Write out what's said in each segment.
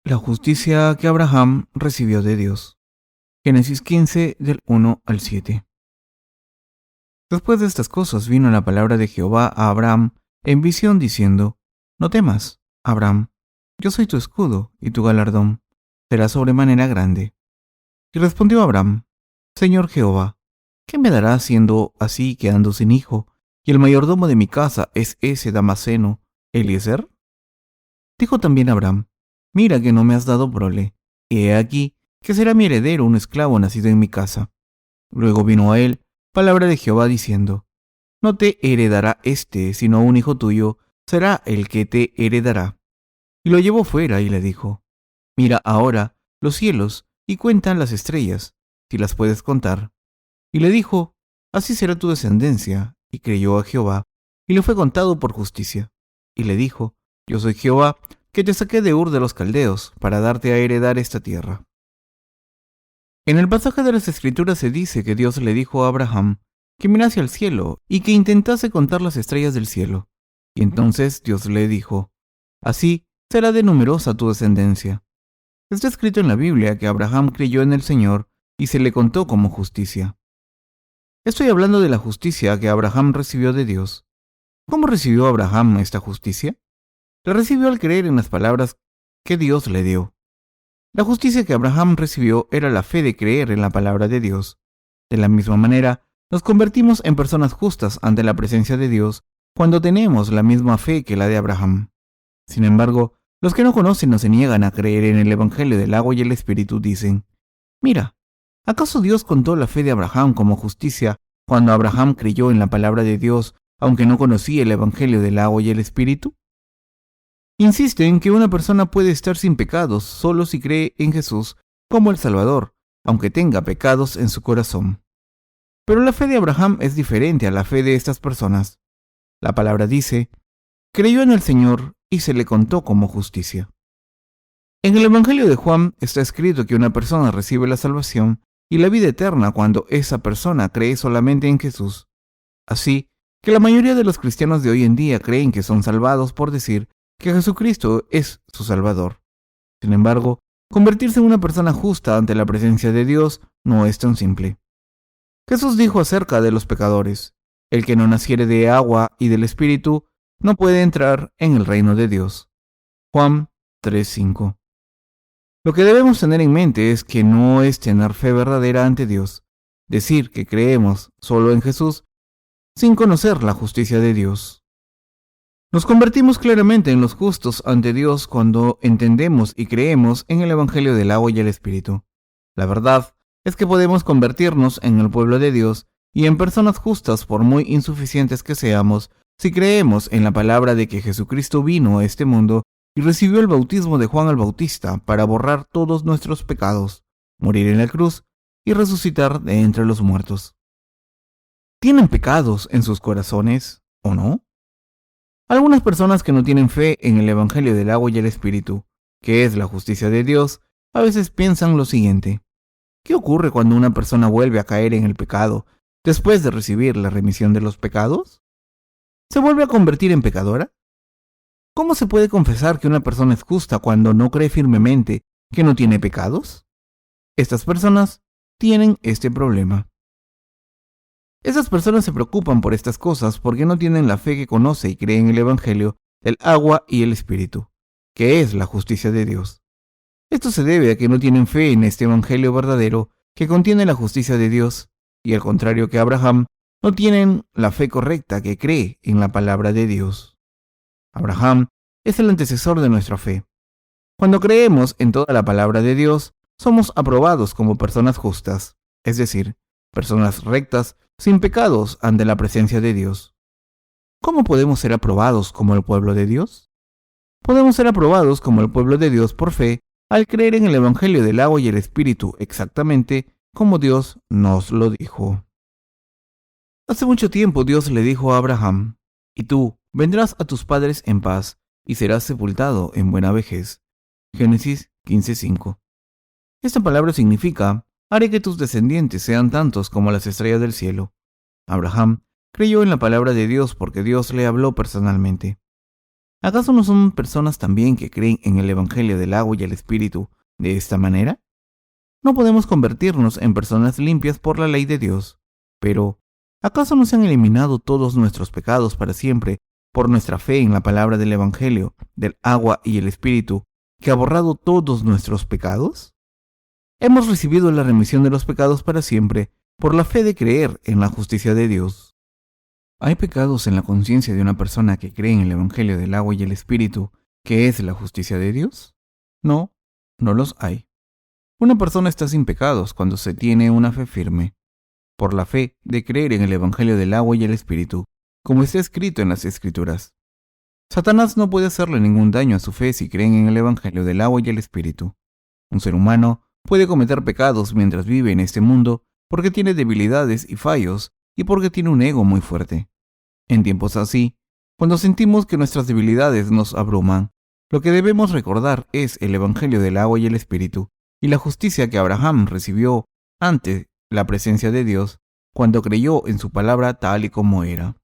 La justicia que Abraham recibió de Dios. Génesis 15, del 1 al 7. Después de estas cosas vino la palabra de Jehová a Abraham en visión diciendo: No temas, Abraham, yo soy tu escudo y tu galardón será sobremanera grande. Y respondió Abraham: Señor Jehová, ¿qué me darás siendo así quedando sin hijo, y el mayordomo de mi casa es ese Damaseno, Eliezer? Dijo también Abraham: Mira que no me has dado prole, y he aquí que será mi heredero un esclavo nacido en mi casa. Luego vino a él palabra de Jehová diciendo: No te heredará sino un hijo tuyo será el que te heredará. Y lo llevó fuera y le dijo: Mira ahora los cielos y cuenta las estrellas, si las puedes contar. Y le dijo: Así será tu descendencia. Y creyó a Jehová, y le fue contado por justicia. Y le dijo: Yo soy Jehová, que te saqué de Ur de los Caldeos, para darte a heredar esta tierra. En el pasaje de las Escrituras se dice que Dios le dijo a Abraham que mirase al cielo y que intentase contar las estrellas del cielo. Y entonces Dios le dijo: Así será de numerosa tu descendencia. Está escrito en la Biblia que Abraham creyó en el Señor y se le contó como justicia. Estoy hablando de la justicia que Abraham recibió de Dios. ¿Cómo recibió Abraham esta justicia? La recibió al creer en las palabras que Dios le dio. La justicia que Abraham recibió era la fe de creer en la palabra de Dios. De la misma manera, nos convertimos en personas justas ante la presencia de Dios cuando tenemos la misma fe que la de Abraham. Sin embargo, los que no conocen o se niegan a creer en el Evangelio del agua y el Espíritu dicen: Mira, ¿acaso Dios contó la fe de Abraham como justicia cuando Abraham creyó en la palabra de Dios, aunque no conocía el Evangelio del agua y el Espíritu? Insisten que una persona puede estar sin pecados solo si cree en Jesús como el Salvador, aunque tenga pecados en su corazón. Pero la fe de Abraham es diferente a la fe de estas personas. La palabra dice: creyó en el Señor y se le contó como justicia. En el Evangelio de Juan está escrito que una persona recibe la salvación y la vida eterna cuando esa persona cree solamente en Jesús. Así que la mayoría de los cristianos de hoy en día creen que son salvados por decir que Jesucristo es su Salvador. Sin embargo, convertirse en una persona justa ante la presencia de Dios no es tan simple. Jesús dijo acerca de los pecadores: el que no naciere de agua y del Espíritu no puede entrar en el reino de Dios. Juan 3:5. Lo que debemos tener en mente es que no es tener fe verdadera ante Dios, decir que creemos solo en Jesús sin conocer la justicia de Dios. Nos convertimos claramente en los justos ante Dios cuando entendemos y creemos en el Evangelio del agua y el Espíritu. La verdad es que podemos convertirnos en el pueblo de Dios y en personas justas por muy insuficientes que seamos si creemos en la palabra de que Jesucristo vino a este mundo y recibió el bautismo de Juan el Bautista para borrar todos nuestros pecados, morir en la cruz y resucitar de entre los muertos. ¿Tienen pecados en sus corazones o no? Algunas personas que no tienen fe en el Evangelio del agua y el Espíritu, que es la justicia de Dios, a veces piensan lo siguiente: ¿qué ocurre cuando una persona vuelve a caer en el pecado después de recibir la remisión de los pecados? ¿Se vuelve a convertir en pecadora? ¿Cómo se puede confesar que una persona es justa cuando no cree firmemente que no tiene pecados? Estas personas tienen este problema. Esas personas se preocupan por estas cosas porque no tienen la fe que conoce y cree en el Evangelio del agua y el Espíritu, que es la justicia de Dios. Esto se debe a que no tienen fe en este Evangelio verdadero que contiene la justicia de Dios, y al contrario que Abraham, no tienen la fe correcta que cree en la palabra de Dios. Abraham es el antecesor de nuestra fe. Cuando creemos en toda la palabra de Dios, somos aprobados como personas justas, es decir, personas rectas, sin pecados ante la presencia de Dios. ¿Cómo podemos ser aprobados como el pueblo de Dios? Podemos ser aprobados como el pueblo de Dios por fe al creer en el Evangelio del agua y el Espíritu exactamente como Dios nos lo dijo. Hace mucho tiempo Dios le dijo a Abraham: y tú vendrás a tus padres en paz y serás sepultado en buena vejez. Génesis 15:5. Esta palabra significa: haré que tus descendientes sean tantos como las estrellas del cielo. Abraham creyó en la palabra de Dios porque Dios le habló personalmente. ¿Acaso no son personas también que creen en el Evangelio del agua y el Espíritu de esta manera? No podemos convertirnos en personas limpias por la ley de Dios, pero ¿acaso no se han eliminado todos nuestros pecados para siempre por nuestra fe en la palabra del Evangelio, del agua y el Espíritu, que ha borrado todos nuestros pecados? Hemos recibido la remisión de los pecados para siempre por la fe de creer en la justicia de Dios. ¿Hay pecados en la conciencia de una persona que cree en el Evangelio del agua y el Espíritu, que es la justicia de Dios? No, no los hay. Una persona está sin pecados cuando se tiene una fe firme, por la fe de creer en el Evangelio del agua y el Espíritu, como está escrito en las Escrituras. Satanás no puede hacerle ningún daño a su fe si creen en el Evangelio del agua y el Espíritu. Un ser humano puede cometer pecados mientras vive en este mundo porque tiene debilidades y fallos y porque tiene un ego muy fuerte. En tiempos así, cuando sentimos que nuestras debilidades nos abruman, lo que debemos recordar es el Evangelio del agua y el Espíritu y la justicia que Abraham recibió ante la presencia de Dios cuando creyó en su palabra tal y como era.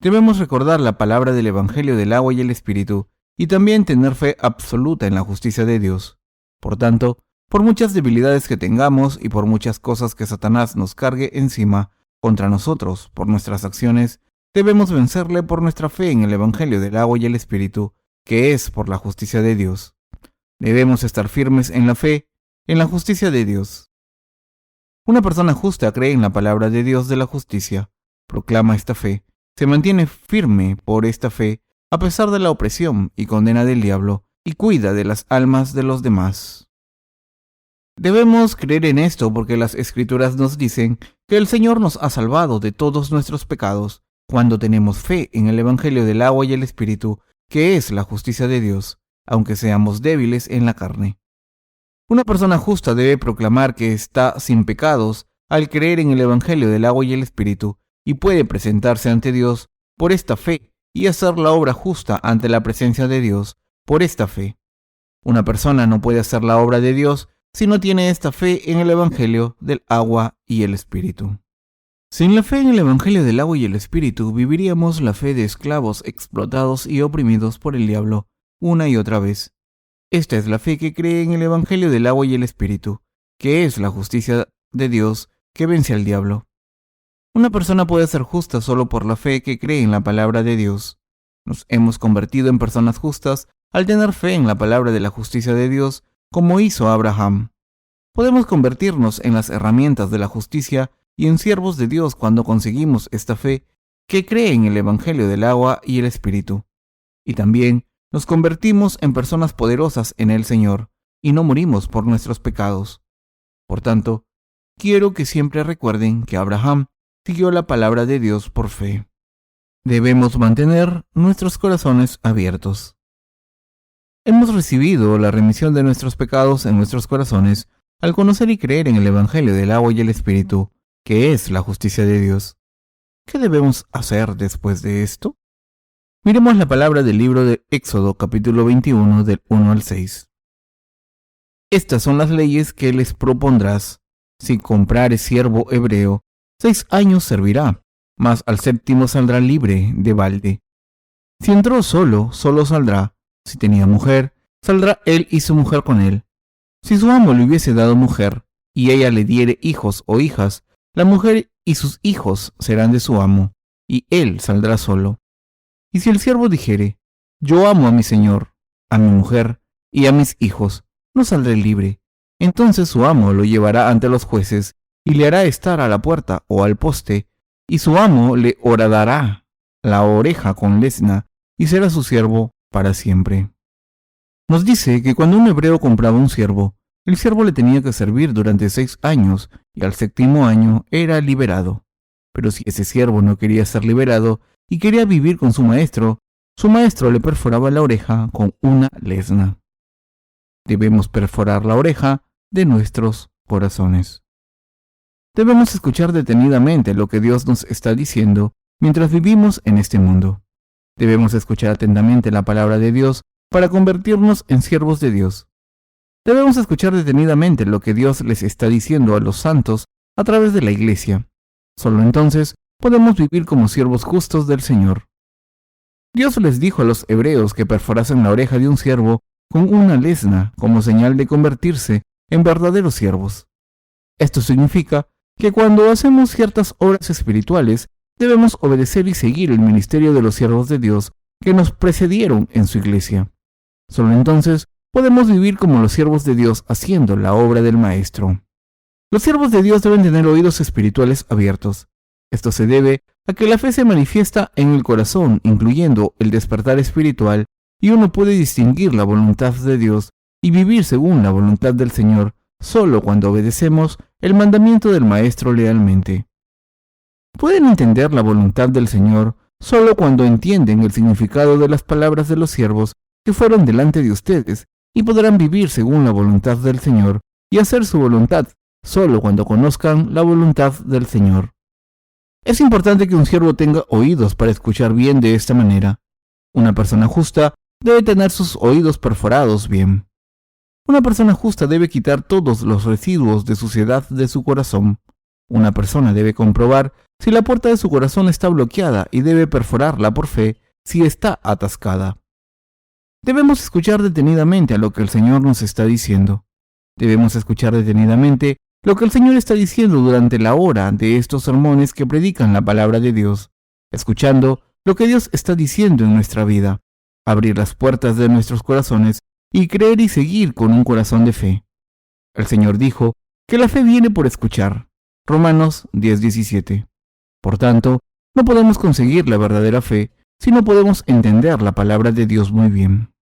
Debemos recordar la palabra del Evangelio del agua y el Espíritu y también tener fe absoluta en la justicia de Dios. Por tanto, por muchas debilidades que tengamos y por muchas cosas que Satanás nos cargue encima contra nosotros por nuestras acciones, debemos vencerle por nuestra fe en el Evangelio del agua y el Espíritu, que es por la justicia de Dios. Debemos estar firmes en la fe, en la justicia de Dios. Una persona justa cree en la palabra de Dios de la justicia, proclama esta fe, se mantiene firme por esta fe a pesar de la opresión y condena del diablo y cuida de las almas de los demás. Debemos creer en esto porque las Escrituras nos dicen que el Señor nos ha salvado de todos nuestros pecados cuando tenemos fe en el Evangelio del agua y el Espíritu, que es la justicia de Dios, aunque seamos débiles en la carne. Una persona justa debe proclamar que está sin pecados al creer en el Evangelio del agua y el Espíritu y puede presentarse ante Dios por esta fe y hacer la obra justa ante la presencia de Dios por esta fe. Una persona no puede hacer la obra de Dios si no tiene esta fe en el Evangelio del agua y el Espíritu. Sin la fe en el Evangelio del agua y el Espíritu, viviríamos la fe de esclavos explotados y oprimidos por el diablo una y otra vez. Esta es la fe que cree en el Evangelio del agua y el Espíritu, que es la justicia de Dios que vence al diablo. Una persona puede ser justa solo por la fe que cree en la palabra de Dios. Nos hemos convertido en personas justas al tener fe en la palabra de la justicia de Dios, como hizo Abraham. Podemos convertirnos en las herramientas de la justicia y en siervos de Dios cuando conseguimos esta fe que cree en el Evangelio del agua y el Espíritu. Y también nos convertimos en personas poderosas en el Señor y no morimos por nuestros pecados. Por tanto, quiero que siempre recuerden que Abraham siguió la palabra de Dios por fe. Debemos mantener nuestros corazones abiertos. Hemos recibido la remisión de nuestros pecados en nuestros corazones al conocer y creer en el Evangelio del agua y el Espíritu, que es la justicia de Dios. ¿Qué debemos hacer después de esto? Miremos la palabra del libro de Éxodo, capítulo 21, del 1 al 6. Estas son las leyes que les propondrás. Si comprares siervo hebreo, 6 años servirá, mas al 7º saldrá libre de balde. Si entró solo, solo saldrá. Si tenía mujer, saldrá él y su mujer con él. Si su amo le hubiese dado mujer, y ella le diere hijos o hijas, la mujer y sus hijos serán de su amo, y él saldrá solo. Y si el siervo dijere, yo amo a mi señor, a mi mujer y a mis hijos, no saldré libre. Entonces su amo lo llevará ante los jueces, y le hará estar a la puerta o al poste, y su amo le horadará la oreja con lesna, y será su siervo para siempre. Nos dice que cuando un hebreo compraba un siervo, el siervo le tenía que servir durante 6 años y al 7º año era liberado. Pero si ese siervo no quería ser liberado y quería vivir con su maestro le perforaba la oreja con una lesna. Debemos perforar la oreja de nuestros corazones. Debemos escuchar detenidamente lo que Dios nos está diciendo mientras vivimos en este mundo. Debemos escuchar atentamente la palabra de Dios para convertirnos en siervos de Dios. Debemos escuchar detenidamente lo que Dios les está diciendo a los santos a través de la iglesia. Solo entonces podemos vivir como siervos justos del Señor. Dios les dijo a los hebreos que perforasen la oreja de un siervo con una lesna como señal de convertirse en verdaderos siervos. Esto significa que cuando hacemos ciertas obras espirituales, debemos obedecer y seguir el ministerio de los siervos de Dios que nos precedieron en su iglesia. Solo entonces podemos vivir como los siervos de Dios haciendo la obra del Maestro. Los siervos de Dios deben tener oídos espirituales abiertos. Esto se debe a que la fe se manifiesta en el corazón, incluyendo el despertar espiritual, y uno puede distinguir la voluntad de Dios y vivir según la voluntad del Señor solo cuando obedecemos el mandamiento del Maestro lealmente. Pueden entender la voluntad del Señor solo cuando entienden el significado de las palabras de los siervos que fueron delante de ustedes, y podrán vivir según la voluntad del Señor y hacer su voluntad solo cuando conozcan la voluntad del Señor. Es importante que un siervo tenga oídos para escuchar bien de esta manera. Una persona justa debe tener sus oídos perforados bien. Una persona justa debe quitar todos los residuos de suciedad de su corazón. Una persona debe comprobar si la puerta de su corazón está bloqueada y debe perforarla por fe si está atascada. Debemos escuchar detenidamente a lo que el Señor nos está diciendo. Debemos escuchar detenidamente lo que el Señor está diciendo durante la hora de estos sermones que predican la palabra de Dios, escuchando lo que Dios está diciendo en nuestra vida, abrir las puertas de nuestros corazones y creer y seguir con un corazón de fe. El Señor dijo que la fe viene por escuchar. Romanos 10:17. Por tanto, no podemos conseguir la verdadera fe si no podemos entender la palabra de Dios muy bien.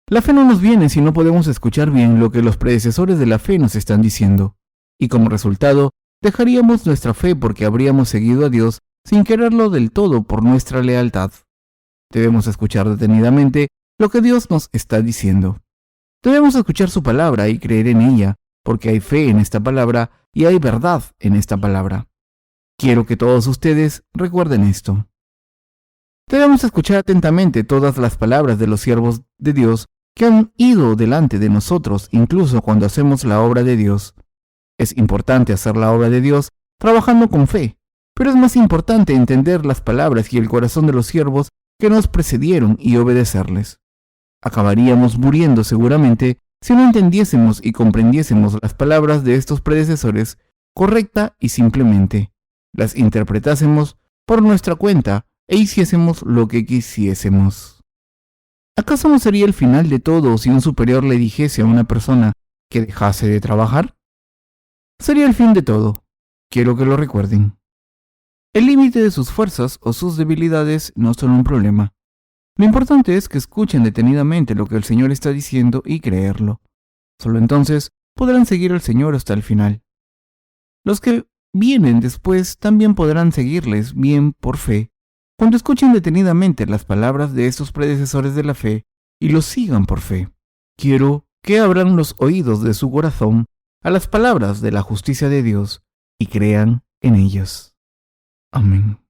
La fe no nos viene si no podemos escuchar bien lo que los predecesores de la fe nos están diciendo, y como resultado, dejaríamos nuestra fe porque habríamos seguido a Dios sin quererlo del todo por nuestra lealtad. Debemos escuchar detenidamente lo que Dios nos está diciendo. Debemos escuchar su palabra y creer en ella, porque hay fe en esta palabra y hay verdad en esta palabra. Quiero que todos ustedes recuerden esto. Debemos escuchar atentamente todas las palabras de los siervos de Dios que han ido delante de nosotros, incluso cuando hacemos la obra de Dios. Es importante hacer la obra de Dios trabajando con fe, pero es más importante entender las palabras y el corazón de los siervos que nos precedieron y obedecerles. Acabaríamos muriendo seguramente si no entendiésemos y comprendiésemos las palabras de estos predecesores correcta y simplemente, las interpretásemos por nuestra cuenta e hiciésemos lo que quisiésemos. ¿Acaso no sería el final de todo si un superior le dijese a una persona que dejase de trabajar? Sería el fin de todo. Quiero que lo recuerden. El límite de sus fuerzas o sus debilidades no son un problema. Lo importante es que escuchen detenidamente lo que el Señor está diciendo y creerlo. Solo entonces podrán seguir al Señor hasta el final. Los que vienen después también podrán seguirles bien por fe, cuando escuchen detenidamente las palabras de estos predecesores de la fe y los sigan por fe. Quiero que abran los oídos de su corazón a las palabras de la justicia de Dios y crean en ellas. Amén.